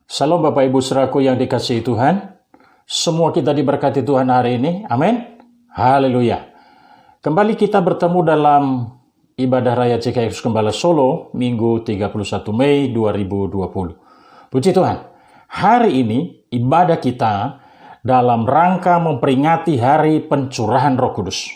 Salam Bapak Ibu Saudaraku yang dikasihi Tuhan. Semua kita diberkati Tuhan hari ini. Amin. Haleluya. Kembali kita bertemu dalam ibadah Raya GKI Gembala Solo Minggu 31 Mei 2020. Puji Tuhan. Hari ini ibadah kita dalam rangka memperingati Hari Pencurahan Roh Kudus.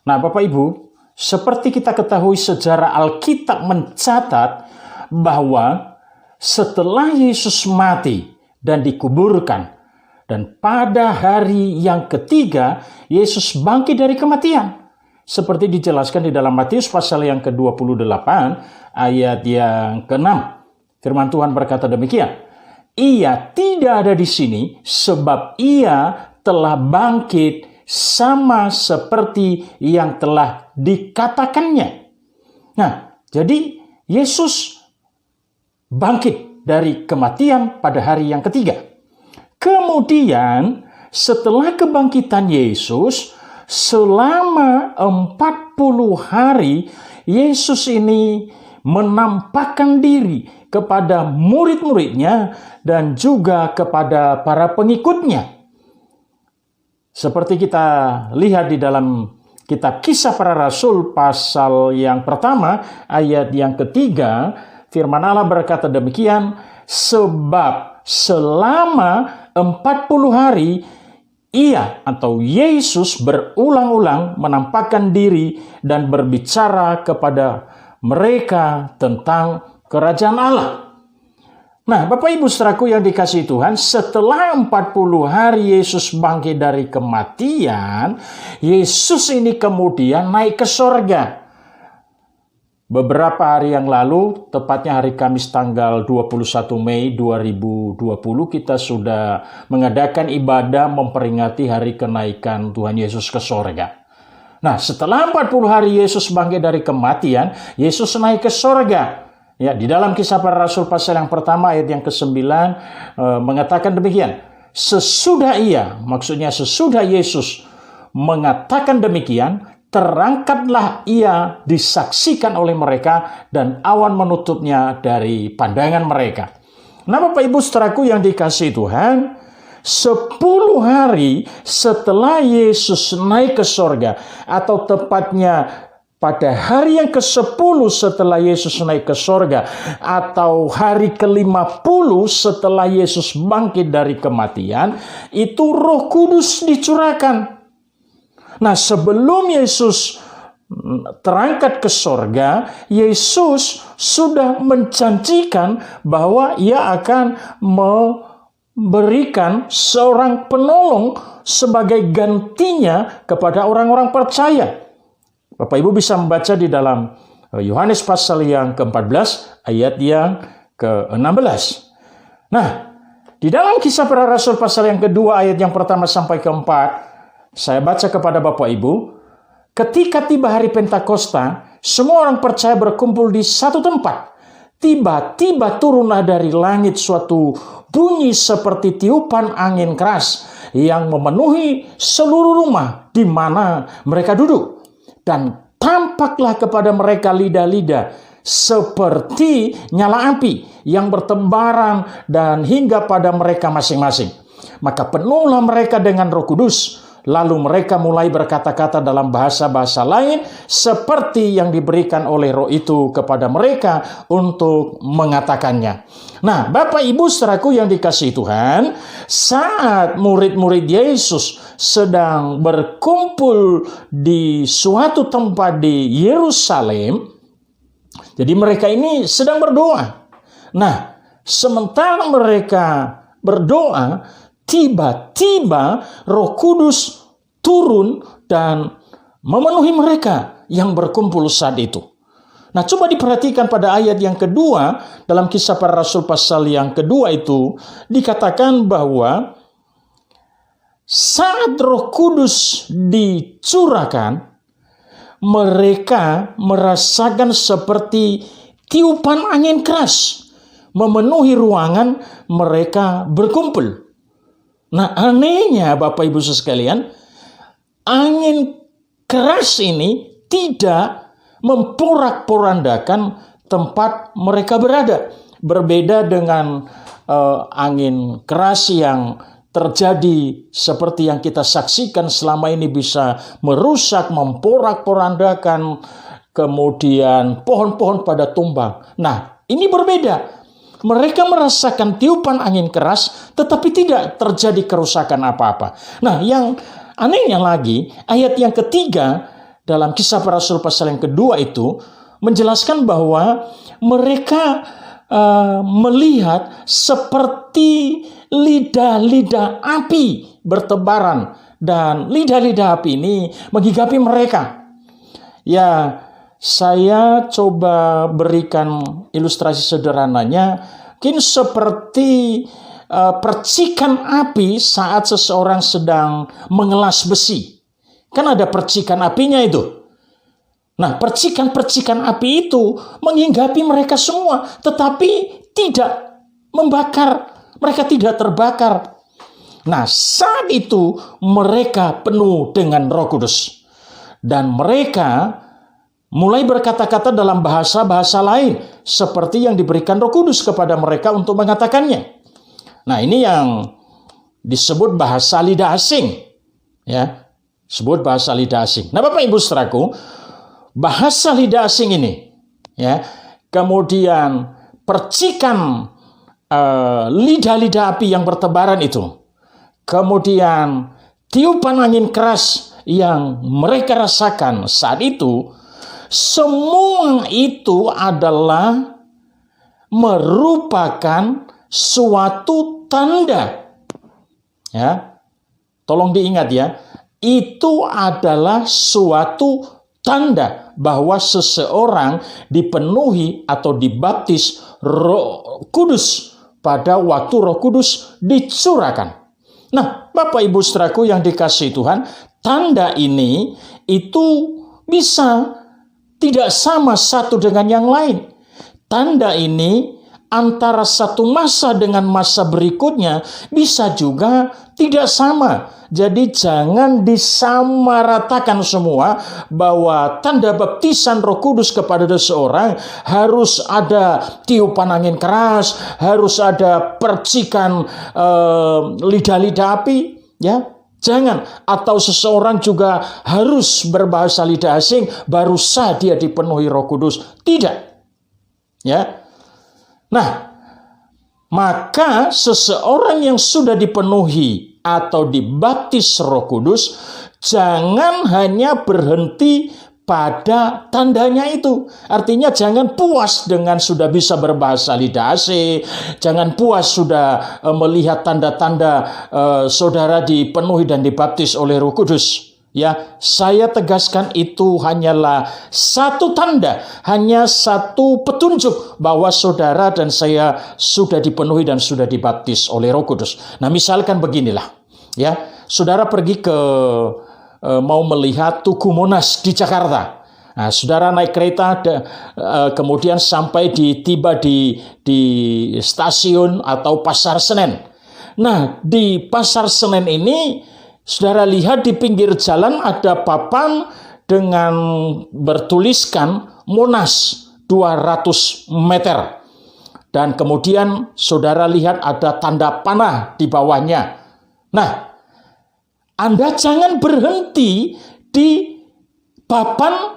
Nah, Bapak Ibu, seperti kita ketahui sejarah Alkitab mencatat bahwa setelah Yesus mati dan dikuburkan, dan pada hari yang ketiga, Yesus bangkit dari kematian. Seperti dijelaskan di dalam Matius pasal yang ke-28, ayat yang ke-6. Firman Tuhan berkata demikian, "Ia tidak ada di sini, sebab ia telah bangkit sama seperti yang telah dikatakannya." Nah, jadi Yesus bangkit dari kematian pada hari yang ketiga. Kemudian setelah kebangkitan Yesus, selama 40 hari Yesus ini menampakkan diri kepada murid-muridnya dan juga kepada para pengikutnya. Seperti kita lihat di dalam kitab Kisah Para Rasul pasal yang pertama ayat yang ketiga, firman Allah berkata demikian, "Sebab selama 40 hari ia atau Yesus berulang-ulang menampakkan diri dan berbicara kepada mereka tentang kerajaan Allah." Nah, Bapak Ibu Saudaraku yang dikasihi Tuhan, setelah 40 hari Yesus bangkit dari kematian, Yesus ini kemudian naik ke sorga. Beberapa hari yang lalu, tepatnya hari Kamis tanggal 21 Mei 2020, kita sudah mengadakan ibadah memperingati hari kenaikan Tuhan Yesus ke sorga. Nah, setelah 40 hari Yesus bangkit dari kematian, Yesus naik ke sorga. Ya, di dalam Kisah Para Rasul pasal yang pertama ayat yang ke-9 mengatakan demikian. Sesudah Yesus mengatakan demikian, terangkatlah ia disaksikan oleh mereka dan awan menutupnya dari pandangan mereka. Nah, Bapak Ibu Saudaraku yang dikasihi Tuhan, 10 hari setelah Yesus naik ke sorga, atau tepatnya pada hari yang ke-10 setelah Yesus naik ke sorga, atau hari ke-50 setelah Yesus bangkit dari kematian, itu Roh Kudus dicurahkan. Nah, sebelum Yesus terangkat ke sorga, Yesus sudah menjanjikan bahwa ia akan memberikan seorang penolong sebagai gantinya kepada orang-orang percaya. Bapak Ibu bisa membaca di dalam Yohanes pasal yang ke-14 ayat yang ke-16. Nah, di dalam Kisah Para Rasul pasal yang kedua ayat yang pertama sampai ke-4, saya baca kepada Bapak Ibu, ketika tiba hari Pentakosta, semua orang percaya berkumpul di satu tempat. Tiba-tiba turunlah dari langit suatu bunyi seperti tiupan angin keras yang memenuhi seluruh rumah di mana mereka duduk. Dan tampaklah kepada mereka lidah-lidah seperti nyala api yang bertebaran dan hingga pada mereka masing-masing. Maka penuhlah mereka dengan Roh Kudus. Lalu mereka mulai berkata-kata dalam bahasa-bahasa lain seperti yang diberikan oleh Roh itu kepada mereka untuk mengatakannya. Nah, Bapak Ibu Saudaraku yang dikasihi Tuhan, saat murid-murid Yesus sedang berkumpul di suatu tempat di Yerusalem, jadi mereka ini sedang berdoa. Nah, sementara mereka berdoa, tiba-tiba Roh Kudus turun dan memenuhi mereka yang berkumpul saat itu. Nah, coba diperhatikan pada ayat yang kedua, dalam Kisah Para Rasul pasal yang kedua itu, dikatakan bahwa saat Roh Kudus dicurahkan, mereka merasakan seperti tiupan angin keras memenuhi ruangan mereka berkumpul. Nah, anehnya Bapak Ibu sekalian, angin keras ini tidak memporak-porandakan tempat mereka berada. Berbeda dengan angin keras yang terjadi seperti yang kita saksikan selama ini bisa merusak, memporak-porandakan, kemudian pohon-pohon pada tumbang. Nah, ini berbeda. Mereka merasakan tiupan angin keras, tetapi tidak terjadi kerusakan apa-apa. Nah, yang anehnya lagi, ayat yang ketiga dalam Kisah Para Rasul pasal yang kedua itu menjelaskan bahwa mereka melihat seperti lidah-lidah api bertebaran, dan lidah-lidah api ini menghigapi mereka. Ya, saya coba berikan ilustrasi sederhananya, mungkin seperti percikan api saat seseorang sedang mengelas besi. Kan ada percikan apinya itu. Nah, percikan-percikan api itu menghinggapi mereka semua, tetapi tidak membakar. Mereka tidak terbakar. Nah, saat itu mereka penuh dengan Roh Kudus. Dan mereka mulai berkata-kata dalam bahasa-bahasa lain, seperti yang diberikan Roh Kudus kepada mereka untuk mengatakannya. Nah, ini yang disebut bahasa lidah asing. Ya, sebut bahasa lidah asing. Nah, Bapak Ibu Saudaraku, bahasa lidah asing ini, ya, kemudian percikan lidah-lidah api yang bertebaran itu, kemudian tiupan angin keras yang mereka rasakan saat itu, semua itu adalah merupakan suatu tanda. Ya, tolong diingat ya, itu adalah suatu tanda bahwa seseorang dipenuhi atau dibaptis Roh Kudus pada waktu Roh Kudus dicurahkan. Nah, Bapak Ibu Saudaraku yang dikasihi Tuhan, tanda ini itu bisa tidak sama satu dengan yang lain. Tanda ini antara satu masa dengan masa berikutnya bisa juga tidak sama. Jadi jangan disamaratakan semua bahwa tanda baptisan Roh Kudus kepada seseorang harus ada tiupan angin keras, harus ada percikan lidah-lidah api, ya. Jangan, atau seseorang juga harus berbahasa lidah asing baru sah dia dipenuhi Roh Kudus. Tidak. Ya. Nah, maka seseorang yang sudah dipenuhi atau dibaptis Roh Kudus, jangan hanya berhenti pada tandanya itu. Artinya jangan puas dengan sudah bisa berbahasa lidah asing, jangan puas sudah melihat tanda-tanda saudara dipenuhi dan dibaptis oleh Roh Kudus. Ya, saya tegaskan itu hanyalah satu tanda, hanya satu petunjuk bahwa saudara dan saya sudah dipenuhi dan sudah dibaptis oleh Roh Kudus. Nah, misalkan beginilah, ya, saudara pergi ke mau melihat Tugu Monas di Jakarta. Nah, saudara naik kereta, kemudian sampai tiba di stasiun atau Pasar Senen. Nah, di Pasar Senen ini saudara lihat di pinggir jalan ada papan dengan bertuliskan Monas 200 meter. Dan kemudian saudara lihat ada tanda panah di bawahnya. Nah, Anda jangan berhenti di papan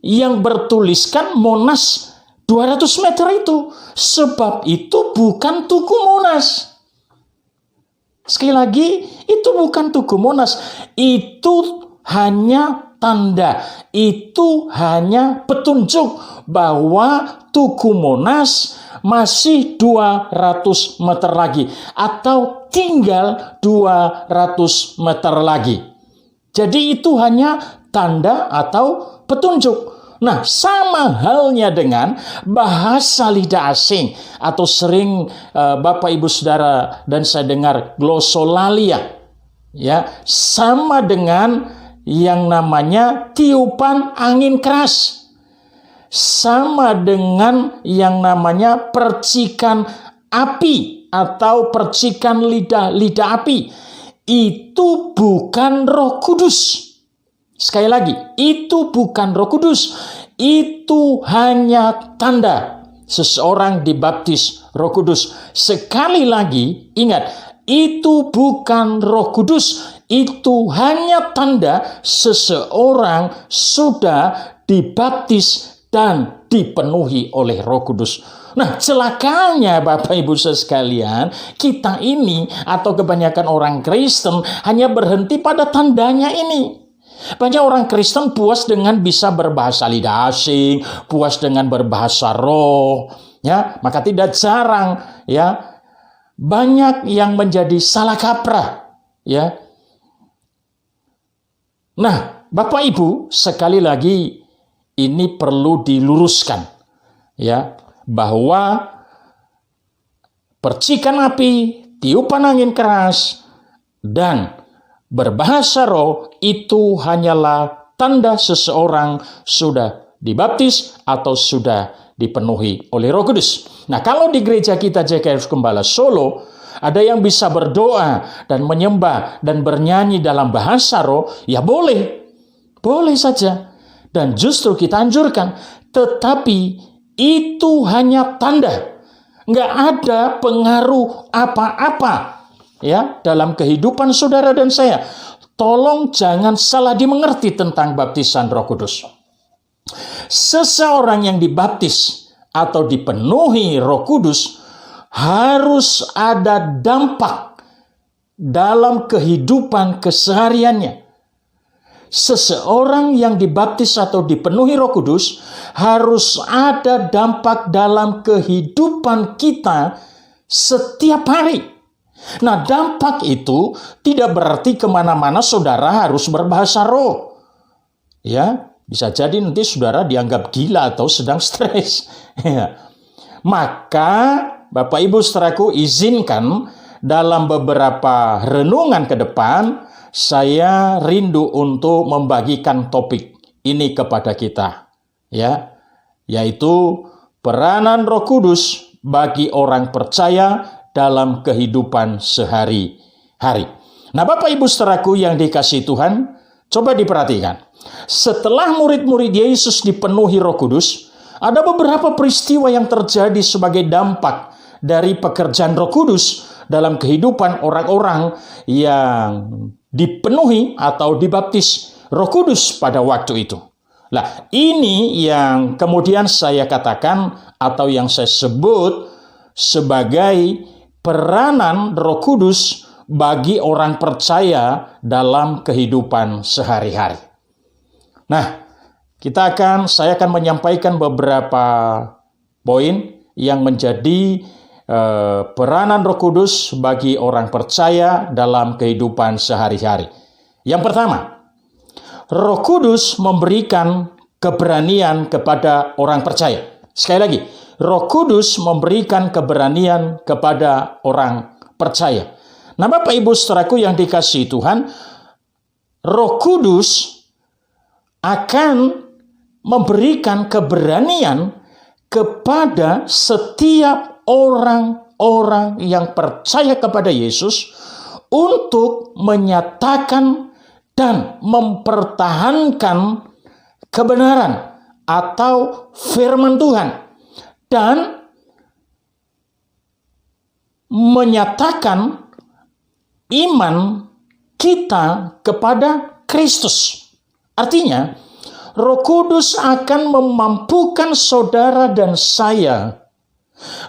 yang bertuliskan Monas 200 meter itu. Sebab itu bukan Tugu Monas. Sekali lagi, itu bukan Tugu Monas. Itu hanya tanda. Itu hanya petunjuk bahwa Tugu Monas masih 200 meter lagi. Atau tinggal 200 meter lagi. Jadi itu hanya tanda atau petunjuk. Nah, sama halnya dengan bahasa lidah asing atau sering Bapak Ibu Saudara dan saya dengar glosolalia. Ya, sama dengan yang namanya tiupan angin keras. Sama dengan yang namanya percikan api atau percikan lidah api. Itu bukan Roh Kudus. Sekali lagi, itu bukan Roh Kudus. Itu hanya tanda. seseorang dibaptis Roh Kudus. Sekali lagi, ingat, itu bukan Roh Kudus, itu hanya tanda seseorang sudah dibaptis dan dipenuhi oleh Roh Kudus. Nah, celakanya Bapak Ibu sekalian, kita ini atau kebanyakan orang Kristen hanya berhenti pada tandanya ini. Banyak orang Kristen puas dengan bisa berbahasa lidah asing, puas dengan berbahasa roh, ya, maka tidak jarang ya banyak yang menjadi salah kaprah, ya. Nah, Bapak Ibu, sekali lagi ini perlu diluruskan, ya, bahwa percikan api, tiupan angin keras, dan berbahasa roh itu hanyalah tanda seseorang sudah dibaptis atau sudah dipenuhi oleh Roh Kudus. Nah, kalau di gereja kita JKF Gembala Solo, ada yang bisa berdoa dan menyembah dan bernyanyi dalam bahasa roh, ya boleh. Boleh saja. Dan justru kita anjurkan. Tetapi itu hanya tanda. Nggak ada pengaruh apa-apa ya dalam kehidupan saudara dan saya. Tolong jangan salah dimengerti tentang baptisan Roh Kudus. Seseorang yang dibaptis atau dipenuhi Roh Kudus harus ada dampak dalam kehidupan kesehariannya. Seseorang yang dibaptis atau dipenuhi Roh Kudus harus ada dampak dalam kehidupan kita setiap hari. Nah, dampak itu tidak berarti kemana-mana saudara harus berbahasa roh. Ya, bisa jadi nanti saudara dianggap gila atau sedang stres. Ya. Maka, Bapak Ibu saudaraku, izinkan dalam beberapa renungan ke depan, saya rindu untuk membagikan topik ini kepada kita. Ya, yaitu peranan Roh Kudus bagi orang percaya dalam kehidupan sehari-hari. Nah, Bapak Ibu saudaraku yang dikasihi Tuhan, coba diperhatikan. Setelah murid-murid Yesus dipenuhi Roh Kudus, ada beberapa peristiwa yang terjadi sebagai dampak dari pekerjaan Roh Kudus dalam kehidupan orang-orang yang dipenuhi atau dibaptis Roh Kudus pada waktu itu. Nah, ini yang kemudian saya katakan atau yang saya sebut sebagai peranan Roh Kudus bagi orang percaya dalam kehidupan sehari-hari. Nah, saya akan menyampaikan beberapa poin yang menjadi peranan Roh Kudus bagi orang percaya dalam kehidupan sehari-hari. Yang pertama, Roh Kudus memberikan keberanian kepada orang percaya. Sekali lagi, Roh Kudus memberikan keberanian kepada orang percaya. Nah, Bapak Ibu saudaraku yang dikasihi Tuhan, Roh Kudus akan memberikan keberanian kepada setiap orang-orang yang percaya kepada Yesus untuk menyatakan dan mempertahankan kebenaran atau firman Tuhan. Dan menyatakan iman kita kepada Kristus. Artinya, Roh Kudus akan memampukan saudara dan saya.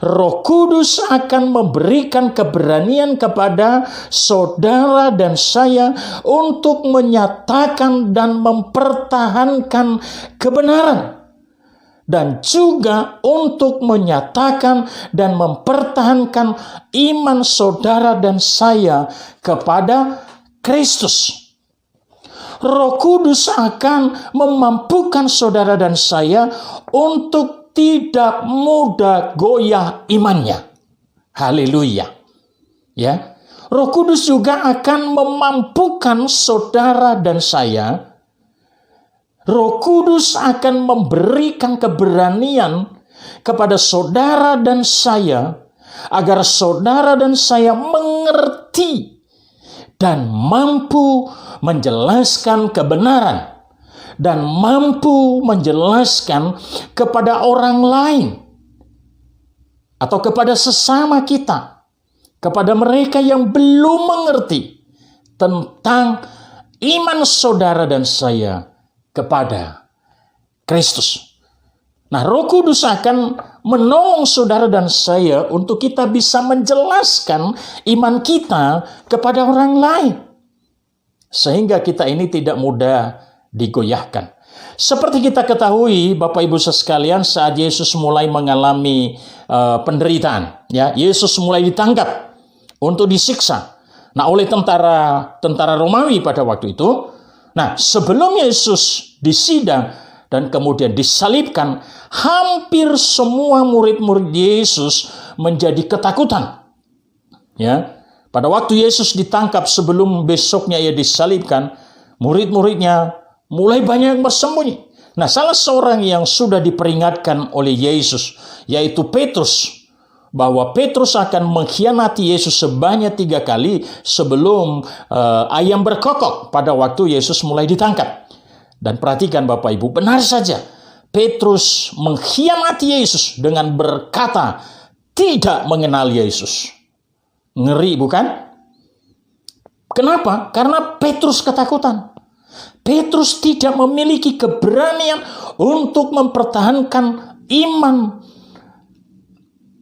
Roh Kudus akan memberikan keberanian kepada saudara dan saya untuk menyatakan dan mempertahankan kebenaran. Dan juga untuk menyatakan dan mempertahankan iman saudara dan saya kepada Kristus. Roh Kudus akan memampukan saudara dan saya untuk tidak mudah goyah imannya. Haleluya. Ya. Roh Kudus juga akan memampukan saudara dan saya. Roh Kudus akan memberikan keberanian kepada saudara dan saya agar saudara dan saya mengerti dan mampu menjelaskan kebenaran dan mampu menjelaskan kepada orang lain atau kepada sesama kita, kepada mereka yang belum mengerti tentang iman saudara dan saya kepada Kristus. Nah, Roh Kudus akan menolong saudara dan saya untuk kita bisa menjelaskan iman kita kepada orang lain, sehingga kita ini tidak mudah digoyahkan. Seperti kita ketahui, Bapak Ibu sekalian, saat Yesus mulai mengalami penderitaan, ya, Yesus mulai ditangkap untuk disiksa. Nah, oleh tentara Romawi pada waktu itu. Nah, sebelum Yesus disidang dan kemudian disalibkan, hampir semua murid-murid Yesus menjadi ketakutan. Ya, pada waktu Yesus ditangkap sebelum besoknya ia disalibkan, murid-muridnya mulai banyak yang bersembunyi. Nah, salah seorang yang sudah diperingatkan oleh Yesus, yaitu Petrus, bahwa Petrus akan mengkhianati Yesus sebanyak 3 kali sebelum ayam berkokok pada waktu Yesus mulai ditangkap. Dan perhatikan Bapak Ibu, benar saja Petrus mengkhianati Yesus dengan berkata tidak mengenal Yesus. Ngeri bukan? Kenapa? Karena Petrus ketakutan. Petrus tidak memiliki keberanian untuk mempertahankan iman.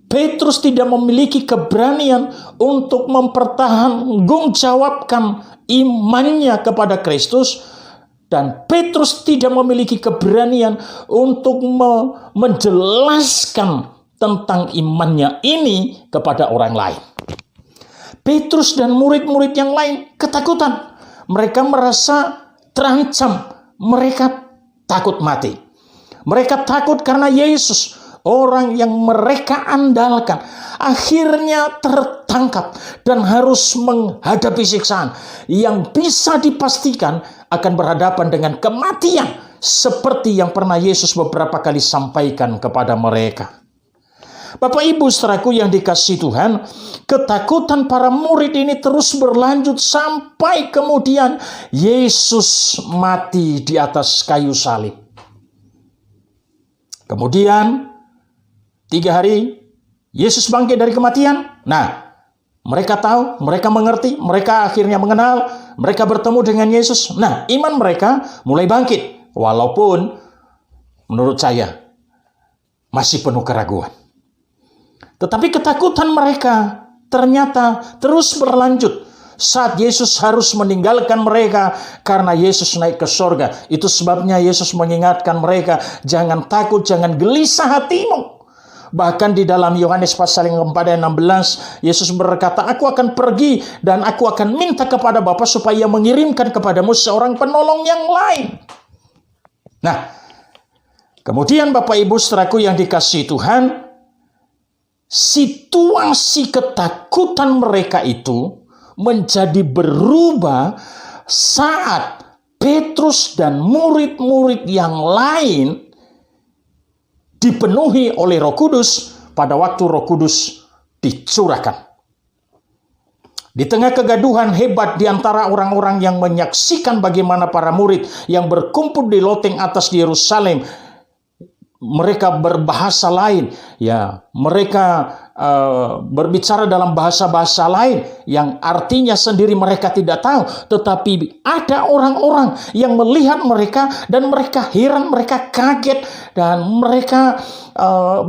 Petrus tidak memiliki keberanian untuk mempertanggungjawabkan imannya kepada Kristus. Dan Petrus tidak memiliki keberanian untuk menjelaskan tentang imannya ini kepada orang lain. Petrus dan murid-murid yang lain ketakutan. Mereka merasa terancam, mereka takut mati. Mereka takut karena Yesus, orang yang mereka andalkan, akhirnya tertangkap dan harus menghadapi siksaan yang bisa dipastikan akan berhadapan dengan kematian, seperti yang pernah Yesus beberapa kali sampaikan kepada mereka. Bapak Ibu saudaraku yang dikasihi Tuhan, ketakutan para murid ini terus berlanjut sampai kemudian Yesus mati di atas kayu salib. Kemudian 3 hari Yesus bangkit dari kematian. Nah, mereka tahu, mereka mengerti, mereka akhirnya mengenal, mereka bertemu dengan Yesus. Nah, iman mereka mulai bangkit, walaupun menurut saya masih penuh keraguan. Tetapi ketakutan mereka ternyata terus berlanjut saat Yesus harus meninggalkan mereka karena Yesus naik ke sorga. Itu sebabnya Yesus mengingatkan mereka, jangan takut, jangan gelisah hatimu. Bahkan di dalam Yohanes pasal yang keempat ayat 16, Yesus berkata, aku akan pergi dan aku akan minta kepada Bapa supaya mengirimkan kepadamu seorang penolong yang lain. Nah, kemudian Bapak Ibu saudaraku yang dikasihi Tuhan, situasi ketakutan mereka itu menjadi berubah saat Petrus dan murid-murid yang lain dipenuhi oleh Roh Kudus pada waktu Roh Kudus dicurahkan. Di tengah kegaduhan hebat di antara orang-orang yang menyaksikan bagaimana para murid yang berkumpul di loteng atas di Yerusalem, mereka berbahasa lain, ya, mereka berbicara dalam bahasa-bahasa lain yang artinya sendiri mereka tidak tahu, tetapi ada orang-orang yang melihat mereka dan mereka heran, mereka kaget, dan mereka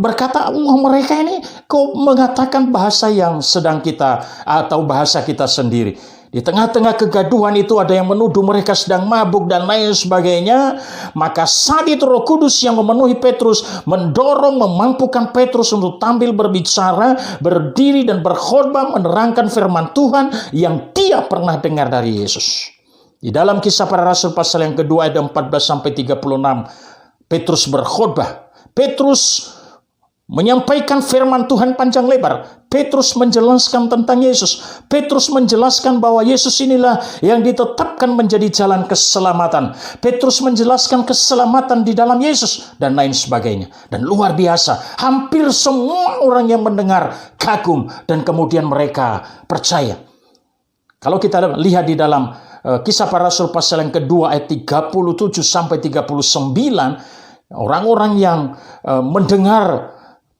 berkata, wah, mereka ini kok mengatakan bahasa yang sedang kita atau bahasa kita sendiri. Di tengah-tengah kegaduhan itu ada yang menuduh mereka sedang mabuk dan lain sebagainya. Maka saat itu Roh Kudus yang memenuhi Petrus mendorong, memampukan Petrus untuk tampil berbicara, berdiri dan berkhotbah menerangkan firman Tuhan yang dia pernah dengar dari Yesus. Di dalam Kisah Para Rasul pasal yang kedua ayat 14-36, Petrus berkhotbah. Petrus menyampaikan firman Tuhan panjang lebar. Petrus menjelaskan tentang Yesus. Petrus menjelaskan bahwa Yesus inilah yang ditetapkan menjadi jalan keselamatan. Petrus menjelaskan keselamatan di dalam Yesus dan lain sebagainya. Dan luar biasa, hampir semua orang yang mendengar kagum dan kemudian mereka percaya. Kalau kita lihat di dalam Kisah Para Rasul pasal yang kedua ayat 37 sampai 39, orang-orang yang mendengar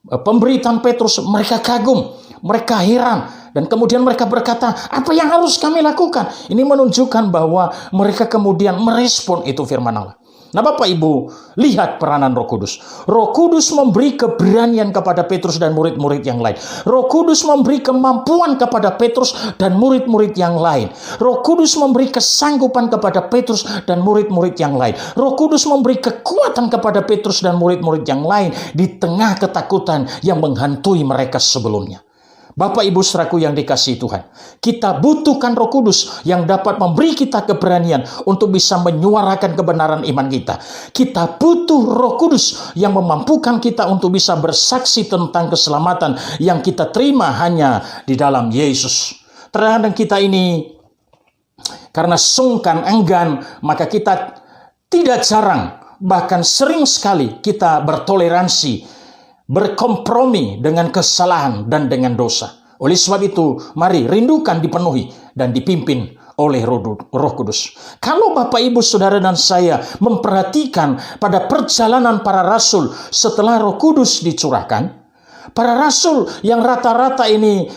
pemberitaan Petrus, mereka kagum, mereka heran, dan kemudian mereka berkata, apa yang harus kami lakukan? Ini menunjukkan bahwa mereka kemudian merespon itu firman Allah. Nah, Bapak Ibu, lihat peranan Roh Kudus. Roh Kudus memberi keberanian kepada Petrus dan murid-murid yang lain. Roh Kudus memberi kemampuan kepada Petrus dan murid-murid yang lain. Roh Kudus memberi kesanggupan kepada Petrus dan murid-murid yang lain. Roh Kudus memberi kekuatan kepada Petrus dan murid-murid yang lain di tengah ketakutan yang menghantui mereka sebelumnya. Bapak Ibu saudaraku yang dikasihi Tuhan, kita butuhkan Roh Kudus yang dapat memberi kita keberanian untuk bisa menyuarakan kebenaran iman kita. Kita butuh Roh Kudus yang memampukan kita untuk bisa bersaksi tentang keselamatan yang kita terima hanya di dalam Yesus. Terkadang kita ini karena sungkan, enggan, maka kita tidak jarang, bahkan sering sekali kita bertoleransi, berkompromi dengan kesalahan dan dengan dosa. Oleh sebab itu, mari rindukan dipenuhi dan dipimpin oleh Roh Kudus. Kalau Bapak Ibu Saudara dan saya memperhatikan pada perjalanan para rasul setelah Roh Kudus dicurahkan, para rasul yang rata-rata ini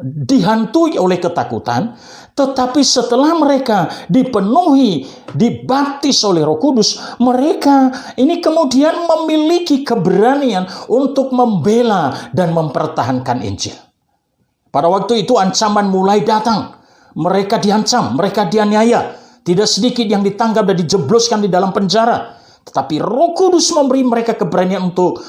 dihantui oleh ketakutan, tetapi setelah mereka dipenuhi, dibaptis oleh Roh Kudus, mereka ini kemudian memiliki keberanian untuk membela dan mempertahankan Injil. Pada waktu itu ancaman mulai datang. Mereka diancam, mereka dianiaya. Tidak sedikit yang ditangkap dan dijebloskan di dalam penjara. Tetapi Roh Kudus memberi mereka keberanian untuk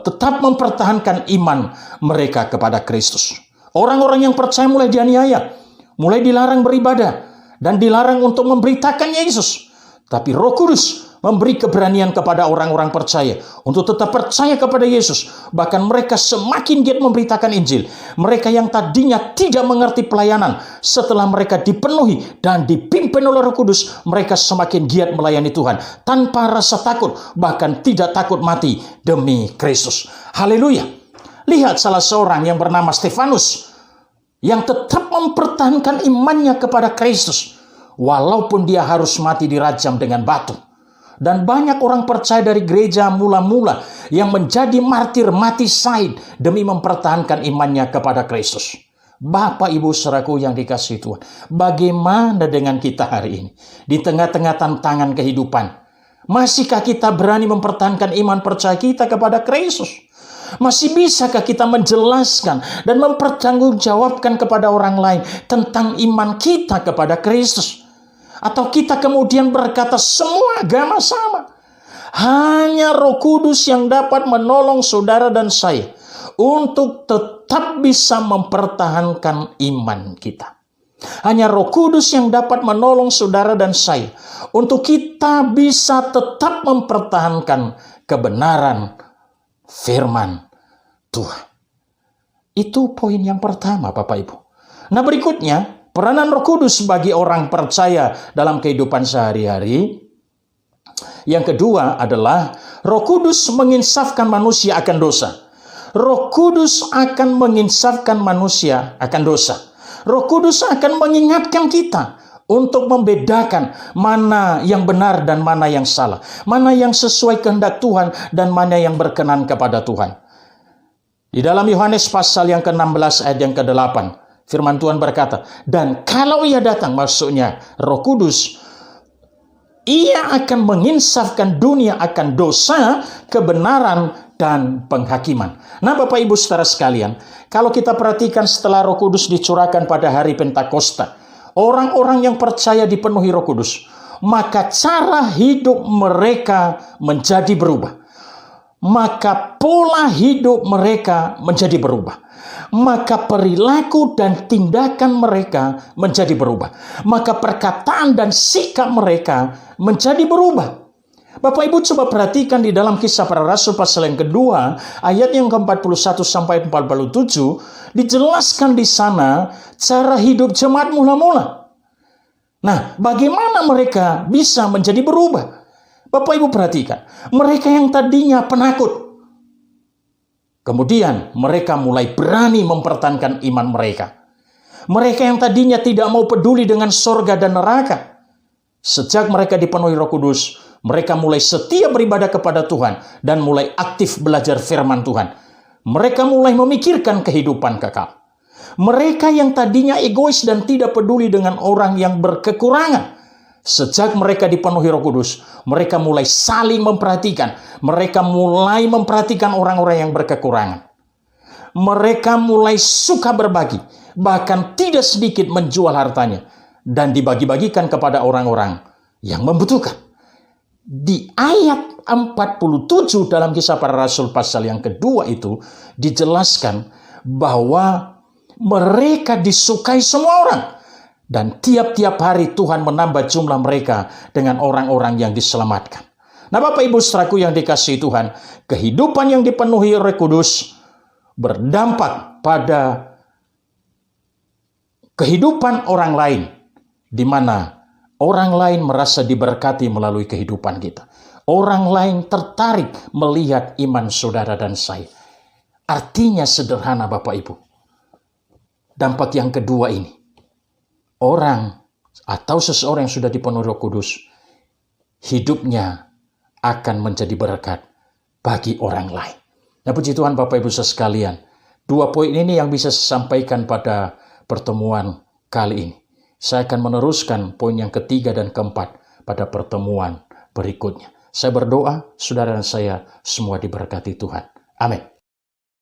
tetap mempertahankan iman mereka kepada Kristus. Orang-orang yang percaya mulai dianiaya, mulai dilarang beribadah, dan dilarang untuk memberitakan Yesus. Tapi Roh Kudus memberi keberanian kepada orang-orang percaya untuk tetap percaya kepada Yesus. Bahkan mereka semakin giat memberitakan Injil. Mereka yang tadinya tidak mengerti pelayanan, setelah mereka dipenuhi dan dipimpin oleh Roh Kudus, mereka semakin giat melayani Tuhan tanpa rasa takut, bahkan tidak takut mati demi Kristus. Haleluya. Lihat salah seorang yang bernama Stefanus yang tetap mempertahankan imannya kepada Kristus walaupun dia harus mati dirajam dengan batu. Dan banyak orang percaya dari gereja mula-mula yang menjadi martir, mati syahid demi mempertahankan imannya kepada Kristus. Bapak Ibu saudaraku yang dikasihi Tuhan, bagaimana dengan kita hari ini? Di tengah-tengah tantangan kehidupan, masihkah kita berani mempertahankan iman percaya kita kepada Kristus? Masih bisakah kita menjelaskan dan mempertanggungjawabkan kepada orang lain tentang iman kita kepada Kristus? Atau kita kemudian berkata semua agama sama? Hanya Roh Kudus yang dapat menolong saudara dan saya untuk tetap bisa mempertahankan iman kita. Hanya Roh Kudus yang dapat menolong saudara dan saya untuk kita bisa tetap mempertahankan kebenaran firman Tuhan. Itu poin yang pertama, Bapak Ibu. Nah, berikutnya, peranan Roh Kudus bagi orang percaya dalam kehidupan sehari-hari. Yang kedua adalah Roh Kudus menginsafkan manusia akan dosa. Roh Kudus akan menginsafkan manusia akan dosa. Roh Kudus akan mengingatkan kita untuk membedakan mana yang benar dan mana yang salah. Mana yang sesuai kehendak Tuhan dan mana yang berkenan kepada Tuhan. Di dalam Yohanes pasal yang ke-16 ayat yang ke-8. Firman Tuhan berkata, dan kalau ia datang, maksudnya Roh Kudus, ia akan menginsafkan dunia akan dosa, kebenaran, dan penghakiman. Nah, Bapak Ibu saudara sekalian, kalau kita perhatikan setelah Roh Kudus dicurahkan pada hari Pentakosta, orang-orang yang percaya dipenuhi Roh Kudus, maka cara hidup mereka menjadi berubah. Maka pola hidup mereka menjadi berubah. Maka perilaku dan tindakan mereka menjadi berubah. Maka perkataan dan sikap mereka menjadi berubah. Bapak Ibu coba perhatikan di dalam Kisah Para Rasul pasal yang kedua, ayat yang ke-41 sampai 47, dijelaskan di sana cara hidup jemaat mula-mula. Nah, bagaimana mereka bisa menjadi berubah? Bapak Ibu perhatikan, mereka yang tadinya penakut, kemudian mereka mulai berani mempertahankan iman mereka. Mereka yang tadinya tidak mau peduli dengan sorga dan neraka, sejak mereka dipenuhi Roh Kudus, mereka mulai setia beribadah kepada Tuhan dan mulai aktif belajar firman Tuhan. Mereka mulai memikirkan kehidupan kekal. Mereka yang tadinya egois dan tidak peduli dengan orang yang berkekurangan. Sejak mereka dipenuhi Roh Kudus, mereka mulai saling memperhatikan. Mereka mulai memperhatikan orang-orang yang berkekurangan. Mereka mulai suka berbagi, bahkan tidak sedikit menjual hartanya dan dibagi-bagikan kepada orang-orang yang membutuhkan. Di ayat 47 dalam Kisah Para Rasul pasal yang kedua itu dijelaskan bahwa mereka disukai semua orang. Dan tiap-tiap hari Tuhan menambah jumlah mereka dengan orang-orang yang diselamatkan. Nah Bapak Ibu saudaraku yang dikasihi Tuhan, kehidupan yang dipenuhi Roh Kudus berdampak pada kehidupan orang lain, di mana orang lain merasa diberkati melalui kehidupan kita. Orang lain tertarik melihat iman saudara dan saya. Artinya sederhana Bapak Ibu. Dampak yang kedua ini, orang atau seseorang yang sudah dipenuhi Roh Kudus, hidupnya akan menjadi berkat bagi orang lain. Nah puji Tuhan Bapak Ibu sekalian, 2 poin ini yang bisa saya sampaikan pada pertemuan kali ini. Saya akan meneruskan poin yang ketiga dan keempat pada pertemuan berikutnya. Saya berdoa, saudara dan saya semua diberkati Tuhan. Amin.